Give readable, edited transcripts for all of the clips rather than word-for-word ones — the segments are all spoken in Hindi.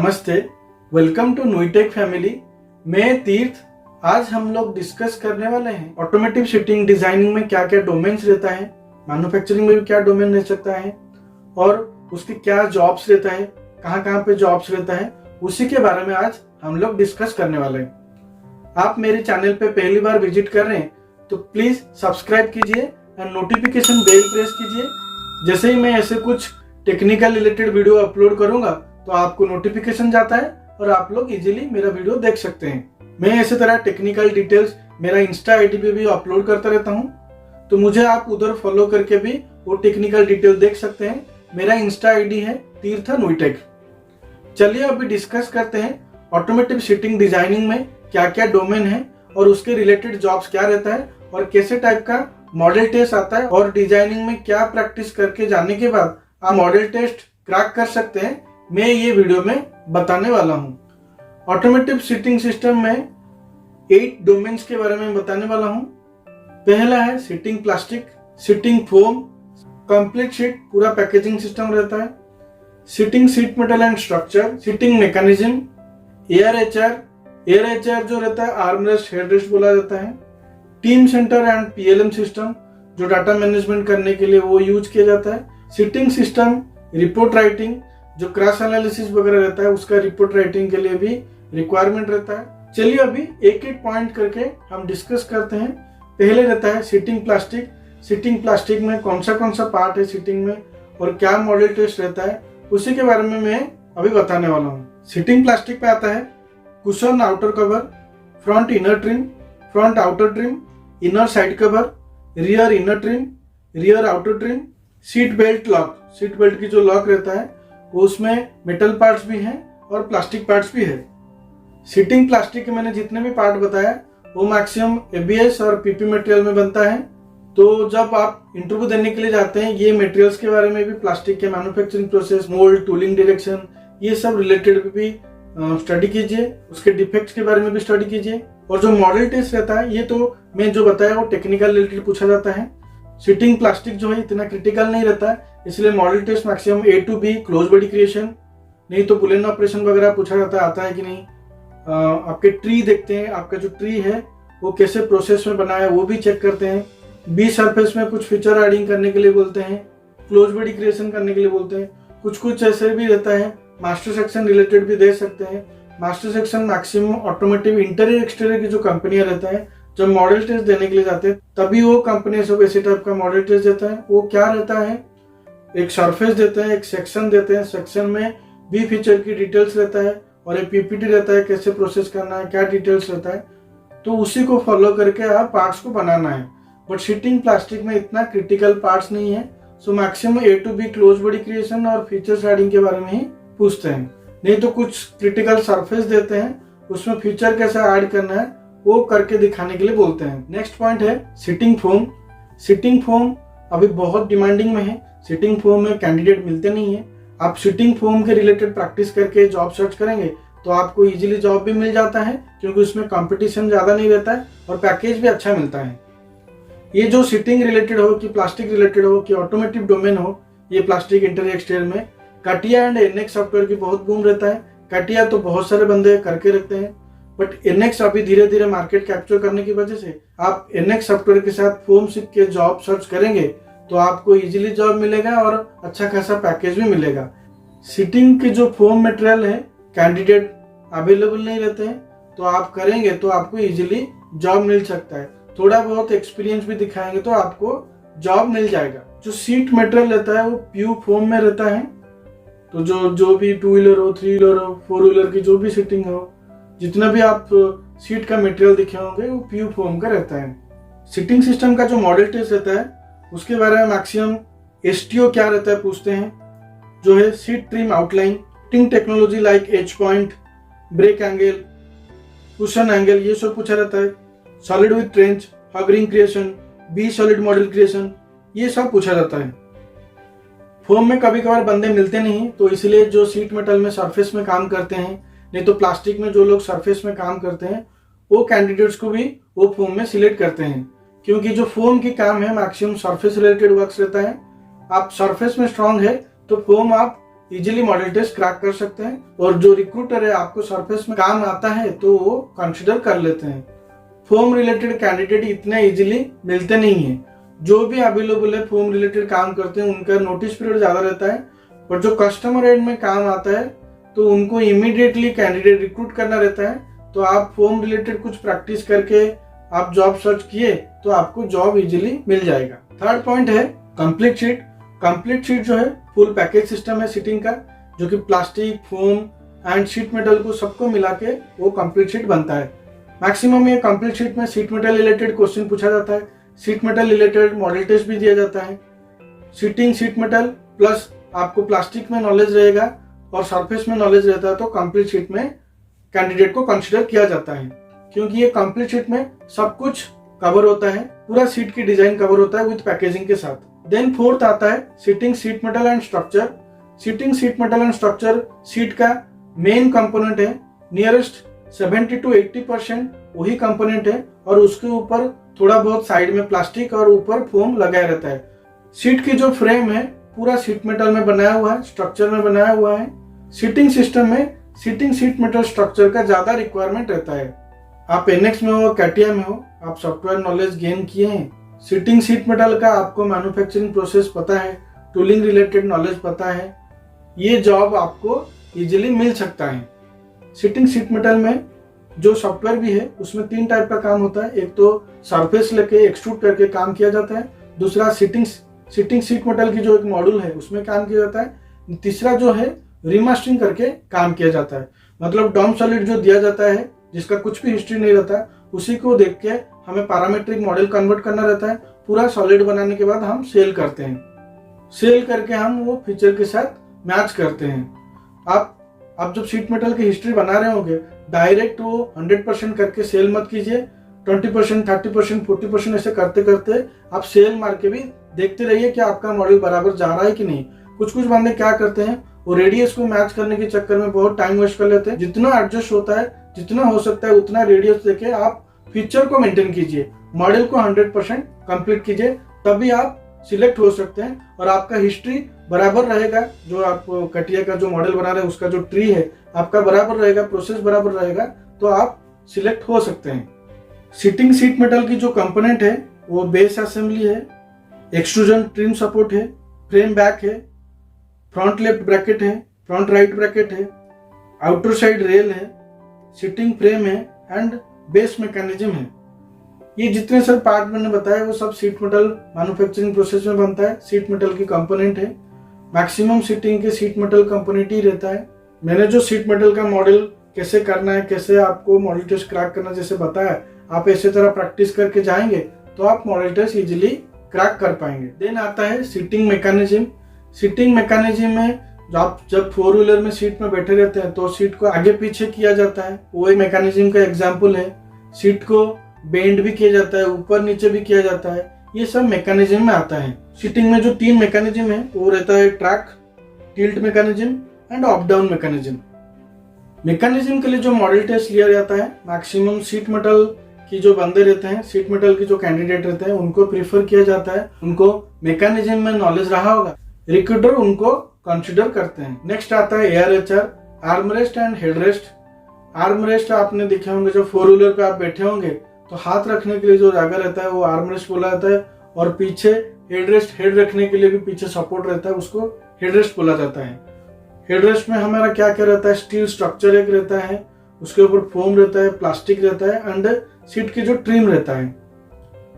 नमस्ते, वेलकम टू नुईटेक फैमिली। मैं तीर्थ। आज हम लोग डिस्कस करने वाले हैं ऑटोमेटिव सीटिंग डिजाइनिंग में क्या क्या डोमेन्स रहता है, मैन्युफैक्चरिंग में भी क्या डोमेन रह सकता है और उसके क्या जॉब्स रहता है, कहाँ पे जॉब्स रहता है, उसी के बारे में आज हम लोग डिस्कस करने वाले हैं। आप मेरे चैनल पे पहली बार विजिट कर रहे हैं तो प्लीज सब्सक्राइब कीजिए एंड नोटिफिकेशन बेल प्रेस कीजिए। जैसे ही मैं ऐसे कुछ टेक्निकल रिलेटेड वीडियो अपलोड करूंगा तो आपको नोटिफिकेशन जाता है और आप लोग इजीली मेरा वीडियो देख सकते हैं। मैं इसी तरह टेक्निकल डिटेल्स मेरा इंस्टा आईडी पे भी अपलोड करता रहता हूं, तो मुझे आप उधर फॉलो करके भी वो टेक्निकल डिटेल देख सकते हैं। मेरा इंस्टा आईडी है तीर्थ नुईटेक। चलिए अभी डिस्कस करते हैं ऑटोमेटिव सीटिंग डिजाइनिंग में क्या क्या डोमेन है और उसके रिलेटेड जॉब्स क्या रहता है और कैसे टाइप का मॉडल टेस्ट आता है और डिजाइनिंग में क्या प्रैक्टिस करके जाने के बाद आप मॉडल टेस्ट क्रैक कर सकते हैं, मैं ये वीडियो में बताने वाला हूं। ऑटोमेटिव सीटिंग सिस्टम में 8 डोमेन्स के बारे में बताने वाला हूं। पहला है seating plastic, seating foam, complete seat पूरा पैकेजिंग सिस्टम रहता है, seating seat metal and structure, seating mechanism, air जो रहता है आर्मरेस्ट हेडरेस्ट बोला जाता है, Teamcenter and PLM system जो डाटा मैनेजमेंट करने के लिए वो यूज किया जाता है, सीटिंग सिस्टम, रिपोर्ट राइटिंग जो क्रॉस एनालिसिस वगैरह रहता है उसका रिपोर्ट राइटिंग के लिए भी रिक्वायरमेंट रहता है। चलिए अभी एक एक पॉइंट करके हम डिस्कस करते हैं। पहले रहता है सीटिंग प्लास्टिक। सीटिंग प्लास्टिक में कौन सा पार्ट है सीटिंग में और क्या मॉडल टेस्ट रहता है उसी के बारे में मैं अभी बताने वाला हूँ। सीटिंग प्लास्टिक पे आता है cushion outer cover, front inner trim, front outer trim, inner side cover, rear inner trim, rear outer trim, seat belt lock. Seat belt की जो लॉक रहता है वो उसमें मेटल पार्ट्स भी हैं और प्लास्टिक पार्ट्स भी है। सीटिंग प्लास्टिक के मैंने जितने भी पार्ट बताया वो मैक्सिमम एबीएस और पीपी मटेरियल में बनता है। तो जब आप इंटरव्यू देने के लिए जाते हैं ये मटेरियल्स के बारे में भी, प्लास्टिक के manufacturing process, mould, tooling direction, ये सब रिलेटेड भी स्टडी कीजिए। उसके डिफेक्ट्स के बारे में भी स्टडी कीजिए। और जो मॉडल टेस्ट रहता है ये तो मैं जो बताया वो टेक्निकल रिलेटेड पूछा जाता है। सीटिंग प्लास्टिक जो है इतना क्रिटिकल नहीं रहता है, इसलिए model test maximum A to B close body creation, नहीं तो बुलेन ऑपरेशन वगैरह पूछा जाता है, आता है कि नहीं। आपके ट्री देखते हैं, आपका जो ट्री है वो कैसे प्रोसेस में बना है वो भी चेक करते हैं। बी सरफेस में कुछ फीचर एडिंग करने के लिए बोलते हैं, क्लोज बॉडी क्रिएशन करने के लिए बोलते हैं। कुछ ऐसे भी रहता है, मास्टर सेक्शन रिलेटेड भी दे सकते हैं। Master section maximum automotive interior exterior की जो कंपनियां रहता है जब मॉडल टेस्ट देने के लिए जाते हैं तभी वो कंपनी सब ऐसे टाइप का मॉडल टेस्ट देता है। वो क्या रहता है, एक सरफेस देते हैं, एक सेक्शन देते हैं, सेक्शन में बी फीचर की डिटेल्स रहता है और एक पीपीटी रहता है, कैसे प्रोसेस करना है, क्या डिटेल्स रहता है, तो उसी को फॉलो करके आप पार्ट्स को बनाना है। बट सीटिंग प्लास्टिक में इतना क्रिटिकल पार्ट्स नहीं है, so maximum A to B close body creation और फीचर्स एडिंग के बारे में ही पूछते हैं। नहीं तो कुछ क्रिटिकल सरफेस देते हैं, उसमें फीचर कैसे ऐड करना है वो करके दिखाने के लिए बोलते हैं। नेक्स्ट पॉइंट है सीटिंग फोम। सीटिंग फोम अभी बहुत डिमांडिंग में है। सीटिंग फोम में कैंडिडेट मिलते नहीं है। आप सीटिंग फोम के रिलेटेड प्रैक्टिस करके जॉब सर्च करेंगे तो आपको इजीली जॉब भी मिल जाता है, क्योंकि उसमें कंपटीशन ज्यादा नहीं रहता है और पैकेज भी अच्छा मिलता है। ये जो सीटिंग रिलेटेड हो कि प्लास्टिक रिलेटेड हो कि ऑटोमेटिव डोमेन हो, ये प्लास्टिक इंटीरियर एक्सटीरियर में काटिया एंड एनएक्स सॉफ्टवेयर की बहुत बूम रहता है। काटिया तो बहुत सारे बंदे करके रखते हैं, बट एनएक्स अभी धीरे धीरे मार्केट कैप्चर करने की वजह से आप एनएक्स सॉफ्टवेयर के साथ फोम सीख के जॉब सर्च करेंगे तो आपको इजीली जॉब मिलेगा और अच्छा खासा पैकेज भी मिलेगा। सीटिंग के जो फोम मटेरियल है कैंडिडेट अवेलेबल नहीं रहते हैं, तो आप करेंगे तो आपको इजीली जॉब मिल सकता है। थोड़ा बहुत एक्सपीरियंस भी दिखाएंगे तो आपको जॉब मिल जाएगा। जो सीट मटेरियल रहता है वो प्यू फोम में रहता है। तो जो भी 2 व्हीलर हो, 3 व्हीलर हो, 4 व्हीलर की जो भी सीटिंग हो, जितना भी आप सीट का मटेरियल दिखे होंगे वो प्यू फोम का रहता है। सीटिंग सिस्टम का जो मॉडल टेस्ट रहता है उसके बारे में मैक्सिमम एसटीओ क्या रहता है पूछते हैं, जो है सीट ट्रिम आउटलाइन, टिंग technology like edge point, break angle, cushion angle, ये सब पूछा रहता है। सॉलिड विद ट्रेंच, हगरिंग creation, B solid model creation, ये सब पूछा जाता है। फोम में कभी कभार बंदे मिलते नहीं, तो इसलिए जो सीट मेटल में सरफेस में काम करते हैं, नहीं तो प्लास्टिक में जो लोग सरफेस में काम करते हैं वो कैंडिडेट्स को भी वो फोम में सिलेक्ट करते हैं, क्योंकि जो फोम की काम है मैक्सिमम सरफेस रिलेटेड वर्क्स रहता है। आप सरफेस में स्ट्रांग है तो फोम आप इजीली मॉडल टेस्ट क्रैक कर सकते हैं, और जो रिक्रूटर है आपको सरफेस में काम आता है तो वो कंसिडर कर लेते हैं। फॉर्म रिलेटेड कैंडिडेट इतने इजीली मिलते नहीं है। जो भी अवेलेबल है फॉर्म रिलेटेड काम करते हैं उनका नोटिस पीरियड ज्यादा रहता है, और जो कस्टमर एंड में काम आता है तो उनको इमीडिएटली कैंडिडेट रिक्रूट करना रहता है। तो आप फॉर्म रिलेटेड कुछ प्रैक्टिस करके आप जॉब सर्च किए तो आपको जॉब इजीली मिल जाएगा। थर्ड पॉइंट है कंप्लीट शीट। कंप्लीट शीट जो है फुल पैकेज सिस्टम है सीटिंग का, जो कि plastic, foam and sheet metal को सबको मिला के वो कंप्लीट शीट बनता है। मैक्सिमम ये कंप्लीट शीट में शीट मेटल रिलेटेड क्वेश्चन पूछा जाता है, sheet metal related model test भी दिया जाता है। सीटिंग शीट मेटल प्लस आपको प्लास्टिक में नॉलेज रहेगा और सरफेस में नॉलेज रहता है तो कंप्लीट शीट में कैंडिडेट को कंसिडर किया जाता है, क्योंकि ये कंप्लीट शीट में सब कुछ कवर होता है, पूरा सीट की डिजाइन कवर होता है विद पैकेजिंग के साथ। देन फोर्थ आता है seating sheet metal and structure. Seating sheet metal and structure seat का मेन कंपोनेंट है। नियरेस्ट 70 to 80% वही कंपोनेंट है, और उसके ऊपर थोड़ा बहुत साइड में प्लास्टिक और ऊपर फोम लगाया रहता है। सीट की जो फ्रेम है पूरा सीट मेटल में बनाया हुआ है, स्ट्रक्चर में बनाया हुआ है। सीटिंग सिस्टम में सीटिंग सीट मेटल स्ट्रक्चर का ज्यादा रिक्वायरमेंट रहता है। आप एनएक्स में हो, कैटिया में हो, आप सॉफ्टवेयर नॉलेज गेन किए हैं, सीटिंग सीट मेटल का आपको मैन्युफैक्चरिंग प्रोसेस पता है, टूलिंग रिलेटेड नॉलेज पता है, ये जॉब आपको इजीली मिल सकता है। सीटिंग सीट मेटल में जो सॉफ्टवेयर भी है उसमें 3 टाइप का काम होता है। एक तो सरफेस लेके एक्सट्रूड करके काम किया जाता है, दूसरा सीटिंग सीट मेटल की जो एक मॉड्यूल है उसमें काम किया जाता है, तीसरा जो है रीमास्टरिंग करके काम किया जाता है। मतलब डॉम सॉलिड जो दिया जाता है जिसका कुछ भी हिस्ट्री नहीं रहता, उसी को देख के हमें पैरामीट्रिक मॉडल कन्वर्ट करना रहता है। पूरा सॉलिड बनाने के बाद हम सेल करते हैं, सेल करके हम वो फीचर के साथ मैच करते हैं। आप जब शीट मेटल की हिस्ट्री बना रहे होंगे डायरेक्ट वो 100% करके सेल मत कीजिए, 20%, 30%, 40% ऐसे करते करते आप सेल मार के भी देखते रहिए कि आपका मॉडल बराबर जा रहा है कि नहीं। कुछ बंदे क्या करते हैं, वो रेडियस को मैच करने के चक्कर में बहुत टाइम वेस्ट कर लेते हैं। जितना एडजस्ट होता है, जितना हो सकता है उतना रेडियस देके आप फीचर को मेंटेन कीजिए, मॉडल को 100% कंप्लीट कीजिए, तभी आप सिलेक्ट हो सकते हैं और आपका हिस्ट्री बराबर रहेगा। जो आप कटिया का जो मॉडल बना रहे हैं उसका जो ट्री है आपका बराबर रहेगा, प्रोसेस बराबर रहेगा, तो आप सिलेक्ट हो सकते हैं। सीटिंग सीट मेटल की जो कंपोनेंट है वो बेस असेंबली है, एक्सट्रूजन ट्रिम सपोर्ट है, फ्रेम बैक है, फ्रंट लेफ्ट ब्रैकेट है, फ्रंट राइट ब्रैकेट है, आउटर साइड रेल है, सीटिंग फ्रेम है एंड बेस मैकेनिज्म है। ये जितने सब पार्ट मैंने बताया वो सब सीट मेटल मैन्युफैक्चरिंग प्रोसेस में बनता है, सीट मेटल की कंपोनेंट है। मैक्सिमम सीटिंग के सीट मेटल कंपोनेंट ही रहता है। मैंने जो सीट मेटल का मॉडल कैसे करना है, कैसे आपको मॉडल टेस्ट क्रैक करना जैसे बताया, आप ऐसे तरह प्रैक्टिस करके जाएंगे तो आप मॉडल टेस्ट इजीली क्रैक कर पाएंगे। देन आता है सीटिंग मैकेनिज्म। सीटिंग मैकेनिज्म में जब 4 व्हीलर में सीट में बैठे रहते हैं तो सीट को आगे पीछे किया जाता है, वो एक मैकेनिज्म का एग्जाम्पल है। सीट को बेंड भी किया जाता है, ऊपर नीचे भी किया जाता है, ये सब मैकेनिज्म में आता है। सीटिंग में जो 3 मैकेनिज्म है वो रहता है track, tilt mechanism and up down mechanism. Mechanism के लिए जो मॉडल टेस्ट लिया जाता है, मैक्सिमम सीट मेटल की जो बंदे रहते हैं, सीट मेटल की जो कैंडिडेट रहते हैं, उनको प्रीफर किया जाता है, उनको मैकेनिज्म में नॉलेज रहा होगा, रिक्रूटर उनको कंसिडर करते हैं। नेक्स्ट आता है ARHR, armrest and headrest. Armrest आपने देखे होंगे, जब 4 व्हीलर पे आप बैठे होंगे तो हाथ रखने के लिए जो जगह रहता है वो आर्मरेस्ट बोला जाता है, और पीछे हेडरेस्ट, हेड रखने के लिए भी पीछे सपोर्ट रहता है, उसको हेडरेस्ट बोला जाता है। हेडरेस्ट में हमारा क्या क्या रहता है, स्टील स्ट्रक्चर एक रहता है, उसके ऊपर फोम रहता है, प्लास्टिक रहता है एंड सीट की जो ट्रिम रहता है,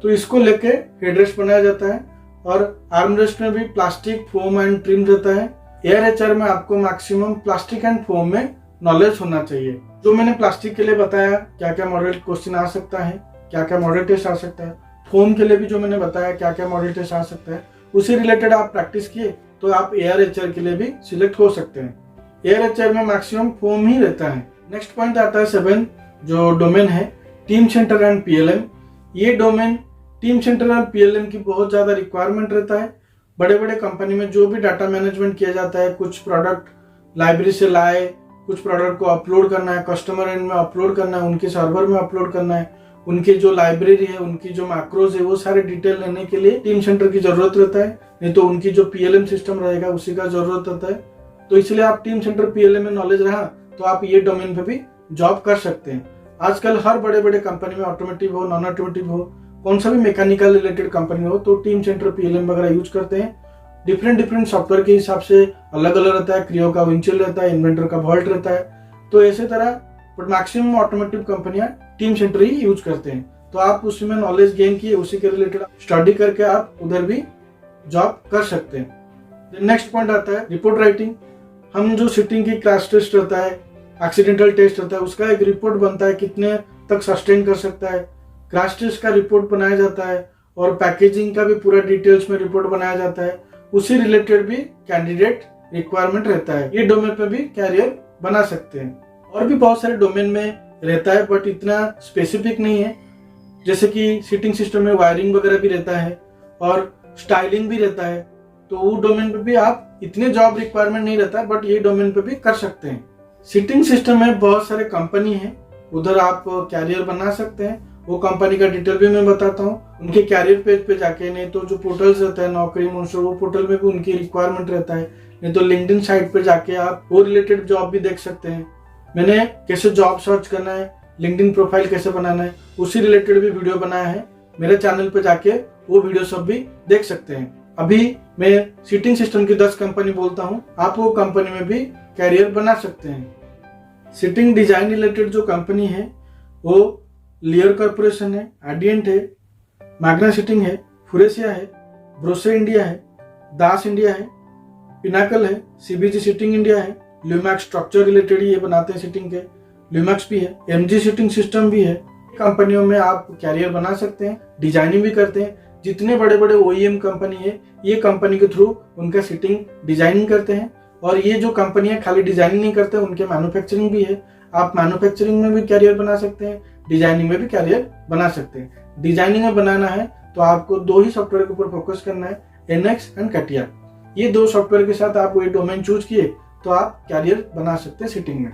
तो इसको लेके हेडरेस्ट बनाया जाता है। और आर्मरेस्ट में भी प्लास्टिक, फोम एंड ट्रिम रहता है। ARHR में आपको मैक्सिमम प्लास्टिक एंड फोम में नॉलेज होना चाहिए। जो मैंने प्लास्टिक के लिए बताया क्या क्या मॉडल क्वेश्चन आ सकता है, क्या क्या मॉडल टेस्ट आ सकता है, फोम के लिए भी जो मैंने बताया क्या क्या मॉडल टेस्ट आ सकता है, उसी रिलेटेड आप प्रैक्टिस किए तो आप ARHR के लिए भी सिलेक्ट हो सकते हैं। ARHR में मैक्सिमम फोम ही रहता है। नेक्स्ट पॉइंट आता है 7, जो डोमेन है टीम सेंटर एंड PLM। ये डोमेन टीम सेंटर और PLM की बहुत ज्यादा रिक्वायरमेंट रहता है। बड़े बड़े कंपनी में जो भी डाटा मैनेजमेंट किया जाता है, कुछ प्रोडक्ट लाइब्रेरी से लाए, कुछ प्रोडक्ट को अपलोड करना है, कस्टमर एंड में अपलोड करना है, उनके सर्वर में अपलोड करना है, उनकी जो लाइब्रेरी है, उनकी जो मैक्रोज है, वो सारे डिटेल लेने के लिए टीम सेंटर की जरूरत रहता है। नहीं तो उनकी जो PLM सिस्टम रहेगा उसी का जरूरत रहता है। तो इसलिए आप टीम सेंटर पीएलएम में नॉलेज रहा तो आप ये डोमेन पे भी जॉब कर सकते हैं। आजकल हर बड़े बड़े कंपनी में, ऑटोमेटिव हो, नॉन ऑटोमेटिव हो, कौन सा भी मैकेनिकल रिलेटेड कंपनी हो, तो टीम सेंटर पीएलएम वगैरह यूज करते हैं। डिफरेंट सॉफ्टवेयर के हिसाब से अलग अलग रहता है। क्रियो का विंचिल रहता है, इन्वेंटर का वॉल्ट रहता है, तो ऐसे तरह बट मैक्सिमम ऑटोमेटिव कंपनियां टीम सेंटर ही यूज करते हैं। तो आप उसमें नॉलेज गेन किए, उसी के रिलेटेड स्टडी करके आप उधर भी जॉब कर सकते हैं। नेक्स्ट पॉइंट आता है रिपोर्ट राइटिंग। हम जो सिटिंग की क्रैश टेस्ट रहता है, एक्सीडेंटल टेस्ट रहता है, उसका एक रिपोर्ट बनता है, कितने तक सस्टेन कर सकता है, क्रैश टेस्ट का रिपोर्ट बनाया जाता है और पैकेजिंग का भी पूरा डिटेल्स में रिपोर्ट बनाया जाता है। उसी रिलेटेड भी कैंडिडेट रिक्वायरमेंट रहता है। ये डोमेन पे भी कैरियर बना सकते हैं। और भी बहुत सारे डोमेन में रहता है बट इतना स्पेसिफिक नहीं है। जैसे कि सीटिंग सिस्टम में वायरिंग वगैरह भी रहता है और स्टाइलिंग भी रहता है, तो वो डोमेन पे भी आप इतने जॉब रिक्वायरमेंट नहीं रहता है, बट ये डोमेन पे भी कर सकते हैं। सीटिंग सिस्टम में बहुत सारे कंपनी है, उधर आप कैरियर बना सकते हैं। वो कंपनी का डिटेल भी मैं बताता हूँ। उनके कैरियर पेज पे जाके, नहीं तो जो पोर्टल्स रहता है नौकरी मंच, वो पोर्टल में भी उनकी रिक्वायरमेंट रहता है, नहीं तो लिंक्डइन साइट पे जाके आप वो रिलेटेड जॉब भी देख सकते हैं। मैंने कैसे जॉब सर्च करना है, लिंक्डइन प्रोफाइल कैसे बनाना है, उसी रिलेटेड भी वीडियो बनाया है। मेरे चैनल पे जाके वो वीडियो सब भी देख सकते हैं। अभी मैं सीटिंग सिस्टम की 10 कंपनी बोलता हूँ, आप वो कंपनी में भी कैरियर बना सकते हैं। सीटिंग डिजाइन रिलेटेड जो कंपनी है वो लियर कॉर्पोरेशन है, एडियंट है, मैग्ना सीटिंग है, फुरेसिया है, ब्रोसे इंडिया है, दास इंडिया है, पिनाकल है, सीबीजी सीटिंग इंडिया है, ल्यूमैक्स स्ट्रक्चर रिलेटेड ये बनाते हैं सीटिंग के, ल्यूमैक्स भी है, एमजी सीटिंग सिस्टम भी है। कंपनियों में आप कैरियर बना सकते हैं, डिजाइनिंग भी करते हैं। जितने बड़े बड़े ओईएम कंपनी है, ये कंपनी के थ्रू उनका सीटिंग डिजाइनिंग करते हैं। और ये जो कंपनियां खाली डिजाइनिंग नहीं करते, उनके मैन्युफैक्चरिंग भी है। आप मैन्युफैक्चरिंग में भी कैरियर बना सकते हैं, डिजाइनिंग में भी कैरियर बना सकते हैं। डिजाइनिंग में बनाना है तो आपको 2 ही सॉफ्टवेयर के ऊपर फोकस करना है, एनएक्स एंड कटिया। ये 2 सॉफ्टवेयर के साथ आप वही डोमेन चूज किए तो आप कैरियर बना सकते हैं सीटिंग में।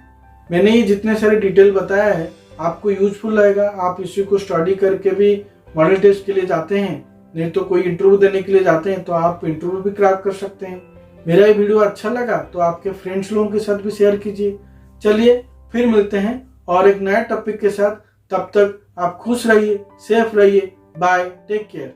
मैंने ये जितने सारे डिटेल बताया है आपको यूजफुल लगेगा। आप इसी को स्टडी करके भी मॉडल टेस्ट के लिए जाते हैं, नहीं तो कोई इंटरव्यू देने के लिए जाते हैं, तो आप इंटरव्यू भी क्रैक कर सकते हैं। मेरा ये वीडियो अच्छा लगा तो आपके फ्रेंड्स लोगों के साथ भी शेयर कीजिए। चलिए फिर मिलते हैं और एक नया टॉपिक के साथ। तब तक आप खुश रहिए, सेफ रहिए। Bye, take care.